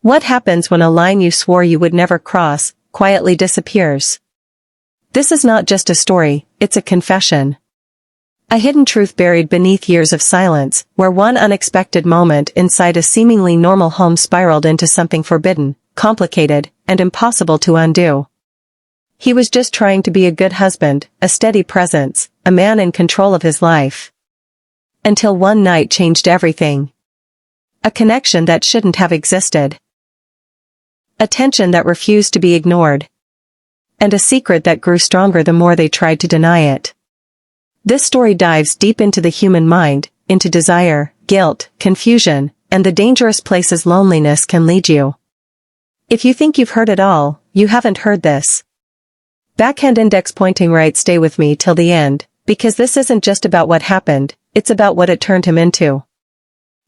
What happens when a line you swore you would never cross quietly disappears? This is not just a story, it's a confession. A hidden truth buried beneath years of silence, where one unexpected moment inside a seemingly normal home spiraled into something forbidden, complicated, and impossible to undo. He was just trying to be a good husband, a steady presence, a man in control of his life. Until one night changed everything. A connection that shouldn't have existed. A tension that refused to be ignored. And a secret that grew stronger the more they tried to deny it. This story dives deep into the human mind, into desire, guilt, confusion, and the dangerous places loneliness can lead you. If you think you've heard it all, you haven't heard this. Backhand index pointing right, stay with me till the end, because this isn't just about what happened, it's about what it turned him into.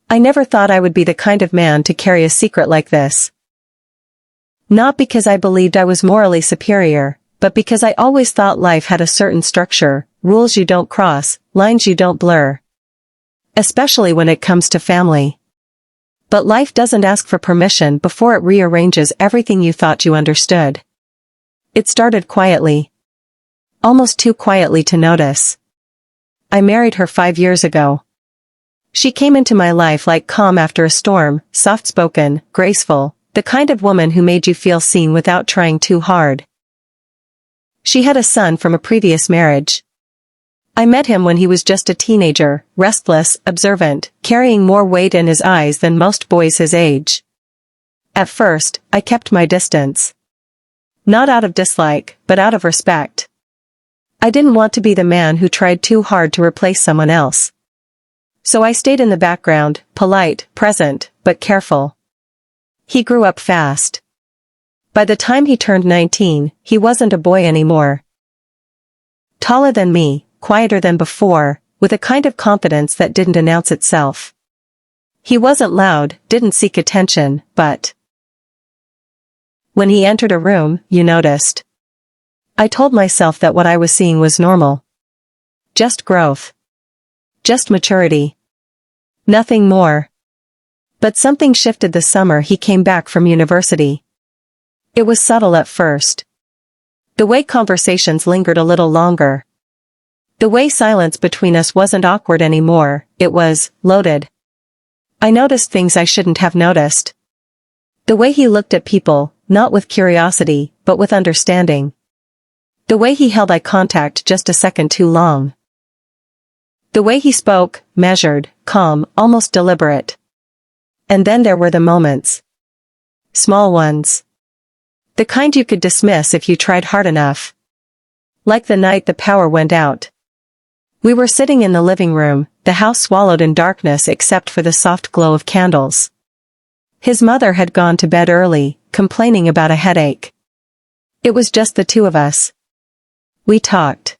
I never thought I would be the kind of man to carry a secret like this. Not because I believed I was morally superior, but because I always thought life had a certain structure, rules you don't cross, lines you don't blur. Especially when it comes to family. But life doesn't ask for permission before it rearranges everything you thought you understood. It started quietly. Almost too quietly to notice. I married her 5 years ago. She came into my life like calm after a storm, soft-spoken, graceful, the kind of woman who made you feel seen without trying too hard. She had a son from a previous marriage. I met him when he was just a teenager, restless, observant, carrying more weight in his eyes than most boys his age. At first, I kept my distance. Not out of dislike, but out of respect. I didn't want to be the man who tried too hard to replace someone else. So I stayed in the background, polite, present, but careful. He grew up fast. By the time he turned 19, he wasn't a boy anymore. Taller than me, quieter than before, with a kind of confidence that didn't announce itself. He wasn't loud, didn't seek attention, but when he entered a room, you noticed. I told myself that what I was seeing was normal. Just growth. Just maturity. Nothing more. But something shifted the summer he came back from university. It was subtle at first. The way conversations lingered a little longer. The way silence between us wasn't awkward anymore, it was loaded. I noticed things I shouldn't have noticed. The way he looked at people, not with curiosity, but with understanding. The way he held eye contact just a second too long. The way he spoke, measured, calm, almost deliberate. And then there were the moments. Small ones. The kind you could dismiss if you tried hard enough. Like the night the power went out. We were sitting in the living room, the house swallowed in darkness except for the soft glow of candles. His mother had gone to bed early, complaining about a headache. It was just the two of us. We talked.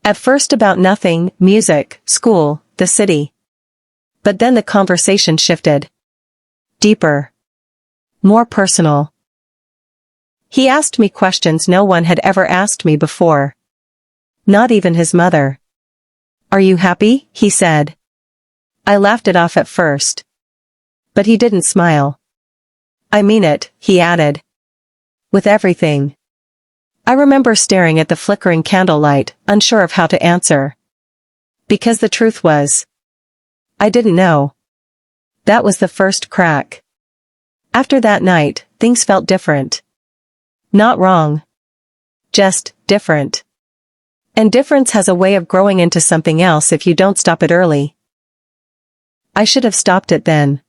At first about nothing, music, school, the city. But then the conversation shifted. Deeper. More personal. He asked me questions no one had ever asked me before. Not even his mother. "Are you happy?" he said. I laughed it off at first. But he didn't smile. "I mean it," he added. "With everything." I remember staring at the flickering candlelight, unsure of how to answer. Because the truth was, I didn't know. That was the first crack. After that night, things felt different. Not wrong. Just different. And difference has a way of growing into something else if you don't stop it early. I should have stopped it then.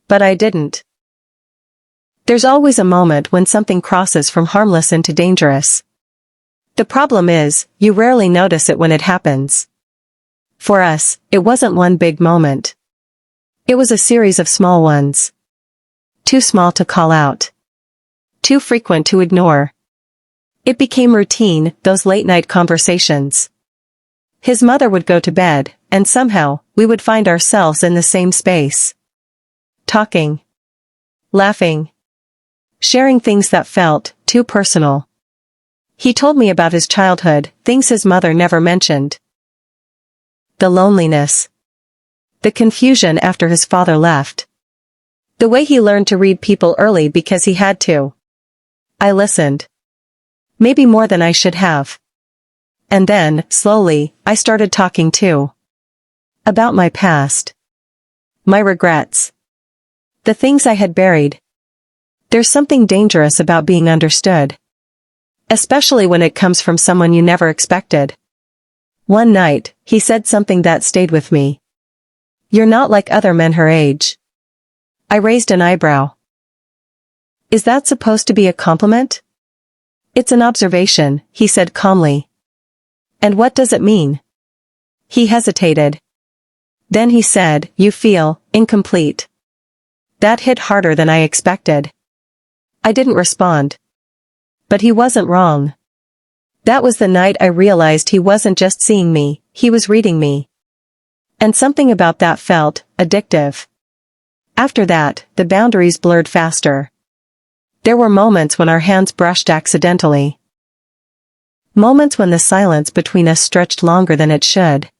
But I didn't. There's always a moment when something crosses from harmless into dangerous. The problem is, you rarely notice it when it happens. For us, it wasn't one big moment. It was a series of small ones. Too small to call out. Too frequent to ignore. It became routine, those late-night conversations. His mother would go to bed, and somehow, we would find ourselves in the same space. Talking. Laughing. Sharing things that felt too personal. He told me about his childhood, things his mother never mentioned. The loneliness. The confusion after his father left. The way he learned to read people early because he had to. I listened. Maybe more than I should have. And then, slowly, I started talking too. About my past. My regrets. The things I had buried. There's something dangerous about being understood. Especially when it comes from someone you never expected. One night, he said something that stayed with me. "You're not like other men her age." I raised an eyebrow. "Is that supposed to be a compliment?" "It's an observation," he said calmly. "And what does it mean?" He hesitated. Then he said, "You feel incomplete." That hit harder than I expected. I didn't respond. But he wasn't wrong. That was the night I realized he wasn't just seeing me, he was reading me. And something about that felt addictive. After that, the boundaries blurred faster. There were moments when our hands brushed accidentally. Moments when the silence between us stretched longer than it should.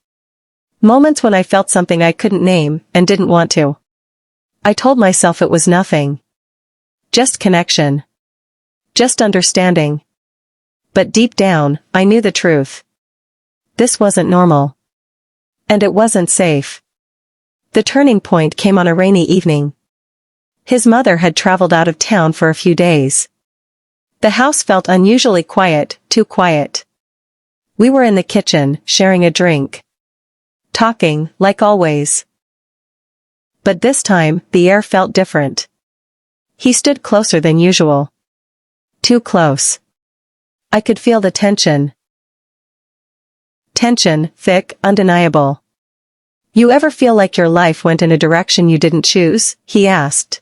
Moments when I felt something I couldn't name and didn't want to. I told myself it was nothing. Just connection. Just understanding. But deep down, I knew the truth. This wasn't normal. And it wasn't safe. The turning point came on a rainy evening. His mother had traveled out of town for a few days. The house felt unusually quiet, too quiet. We were in the kitchen, sharing a drink. Talking, like always. But this time, the air felt different. He stood closer than usual. Too close. I could feel the tension. Tension, thick, undeniable. "You ever feel like your life went in a direction you didn't choose?" he asked.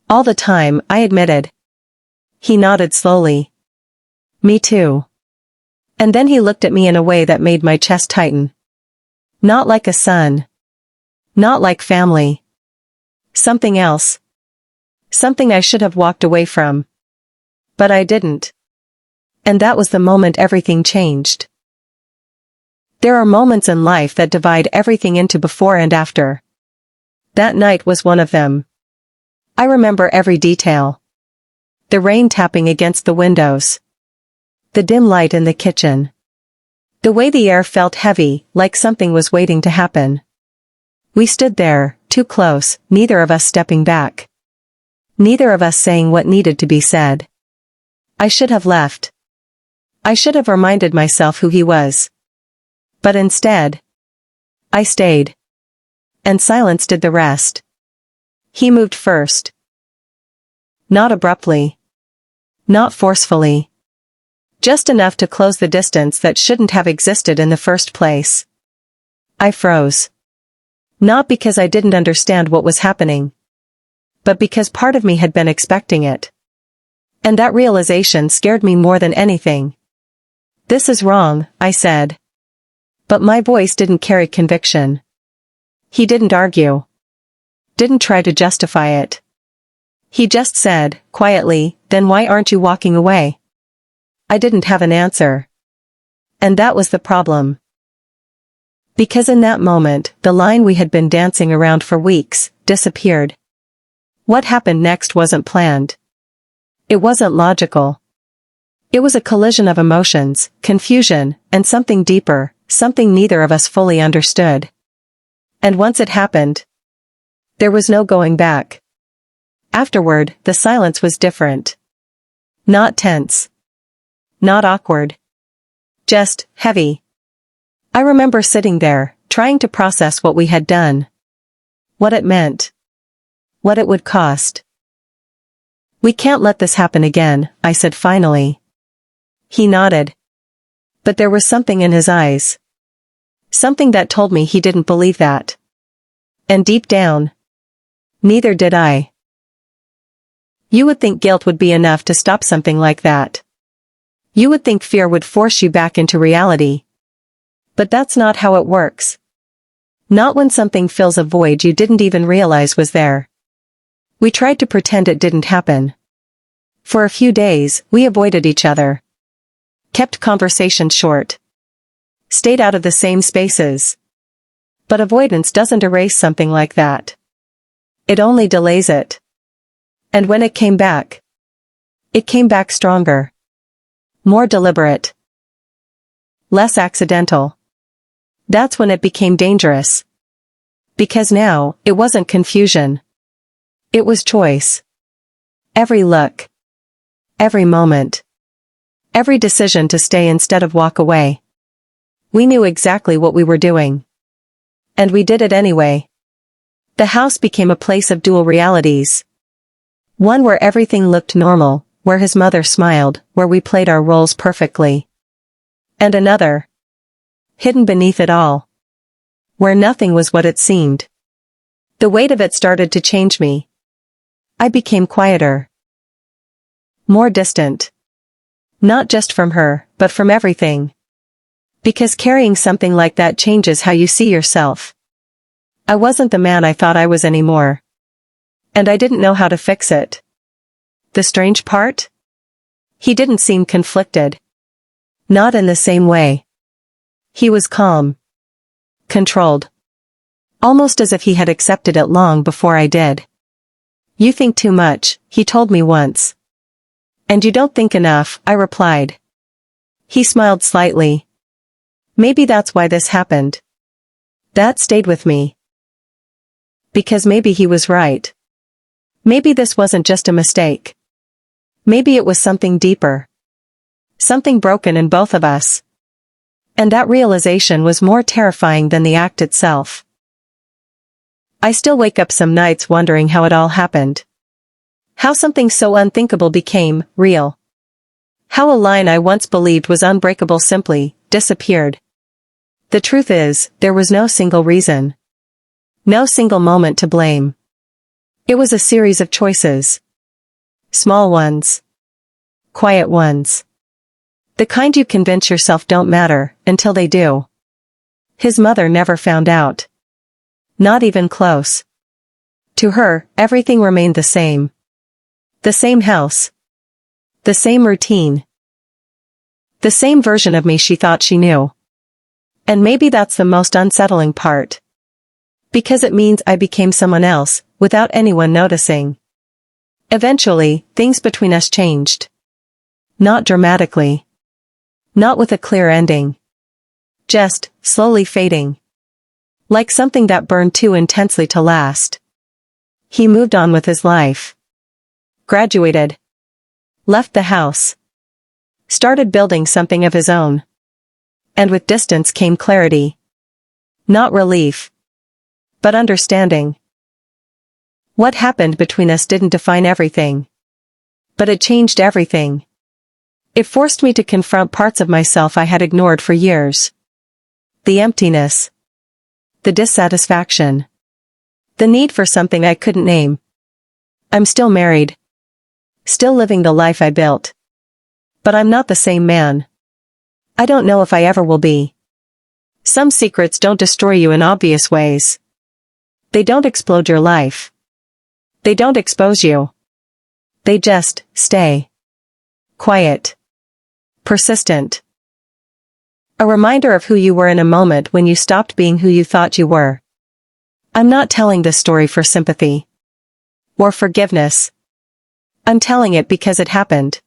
"All the time," I admitted. He nodded slowly. "Me too." And then he looked at me in a way that made my chest tighten. Not like a son. Not like family. Something else. Something I should have walked away from. But I didn't. And that was the moment everything changed. There are moments in life that divide everything into before and after. That night was one of them. I remember every detail. The rain tapping against the windows. The dim light in the kitchen. The way the air felt heavy, like something was waiting to happen. We stood there, too close, neither of us stepping back. Neither of us saying what needed to be said. I should have left. I should have reminded myself who he was. But instead, I stayed. And silence did the rest. He moved first. Not abruptly. Not forcefully. Just enough to close the distance that shouldn't have existed in the first place. I froze. Not because I didn't understand what was happening. But because part of me had been expecting it. And that realization scared me more than anything. "This is wrong," I said. But my voice didn't carry conviction. He didn't argue. Didn't try to justify it. He just said, quietly, "Then why aren't you walking away?" I didn't have an answer. And that was the problem. Because in that moment, the line we had been dancing around for weeks, disappeared. What happened next wasn't planned. It wasn't logical. It was a collision of emotions, confusion, and something deeper, something neither of us fully understood. And once it happened, there was no going back. Afterward, the silence was different. Not tense. Not awkward. Just heavy. I remember sitting there, trying to process what we had done. What it meant. What it would cost. "We can't let this happen again," I said finally. He nodded. But there was something in his eyes. Something that told me he didn't believe that. And deep down, neither did I. You would think guilt would be enough to stop something like that. You would think fear would force you back into reality. But that's not how it works. Not when something fills a void you didn't even realize was there. We tried to pretend it didn't happen. For a few days, we avoided each other. Kept conversations short. Stayed out of the same spaces. But avoidance doesn't erase something like that. It only delays it. And when it came back stronger. More deliberate. Less accidental. That's when it became dangerous. Because now, it wasn't confusion. It was choice. Every look. Every moment. Every decision to stay instead of walk away. We knew exactly what we were doing. And we did it anyway. The house became a place of dual realities. One where everything looked normal, where his mother smiled, where we played our roles perfectly. And another. Hidden beneath it all. Where nothing was what it seemed. The weight of it started to change me. I became quieter. More distant. Not just from her, but from everything. Because carrying something like that changes how you see yourself. I wasn't the man I thought I was anymore. And I didn't know how to fix it. The strange part? He didn't seem conflicted. Not in the same way. He was calm. Controlled. Almost as if he had accepted it long before I did. You think too much, he told me once. And you don't think enough, I replied. He smiled slightly. Maybe that's why this happened. That stayed with me. Because maybe he was right. Maybe this wasn't just a mistake. Maybe it was something deeper. Something broken in both of us. And that realization was more terrifying than the act itself. I still wake up some nights wondering how it all happened. How something so unthinkable became real. How a line I once believed was unbreakable simply disappeared. The truth is, there was no single reason. No single moment to blame. It was a series of choices. Small ones. Quiet ones. The kind you convince yourself don't matter, until they do. His mother never found out. Not even close. To her, everything remained the same. The same house. The same routine. The same version of me she thought she knew. And maybe that's the most unsettling part. Because it means I became someone else, without anyone noticing. Eventually, things between us changed. Not dramatically. Not with a clear ending. Just, slowly fading. Like something that burned too intensely to last. He moved on with his life. Graduated. Left the house. Started building something of his own. And with distance came clarity. Not relief. But understanding. What happened between us didn't define everything. But it changed everything. It forced me to confront parts of myself I had ignored for years. The emptiness. The dissatisfaction. The need for something I couldn't name. I'm still married. Still living the life I built. But I'm not the same man. I don't know if I ever will be. Some secrets don't destroy you in obvious ways. They don't explode your life. They don't expose you. They just stay. Quiet. Persistent. A reminder of who you were in a moment when you stopped being who you thought you were. I'm not telling this story for sympathy. Or forgiveness. I'm telling it because it happened.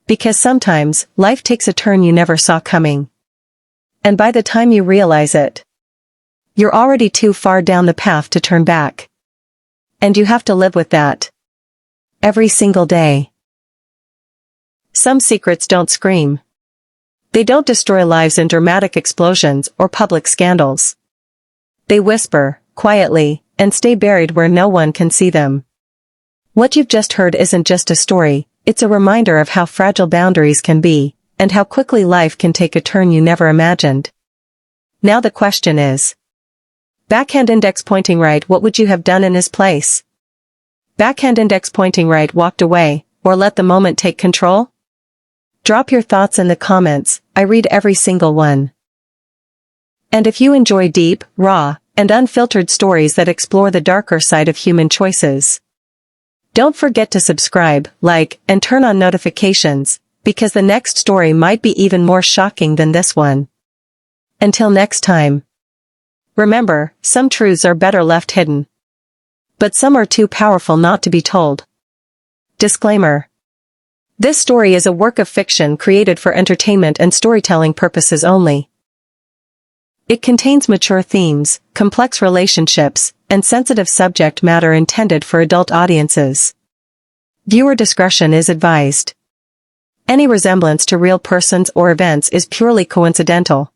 Because sometimes, life takes a turn you never saw coming. And by the time you realize it, you're already too far down the path to turn back. And you have to live with that. Every single day. Some secrets don't scream. They don't destroy lives in dramatic explosions or public scandals. They whisper, quietly, and stay buried where no one can see them. What you've just heard isn't just a story, it's a reminder of how fragile boundaries can be, and how quickly life can take a turn you never imagined. Now the question is. Backhand index pointing right, what would you have done in his place? Backhand index pointing right, walked away, or let the moment take control? Drop your thoughts in the comments, I read every single one. And if you enjoy deep, raw, and unfiltered stories that explore the darker side of human choices, don't forget to subscribe, like, and turn on notifications, because the next story might be even more shocking than this one. Until next time. Remember, some truths are better left hidden. but some are too powerful not to be told. Disclaimer. This story is a work of fiction created for entertainment and storytelling purposes only. It contains mature themes, complex relationships, and sensitive subject matter intended for adult audiences. Viewer discretion is advised. Any resemblance to real persons or events is purely coincidental.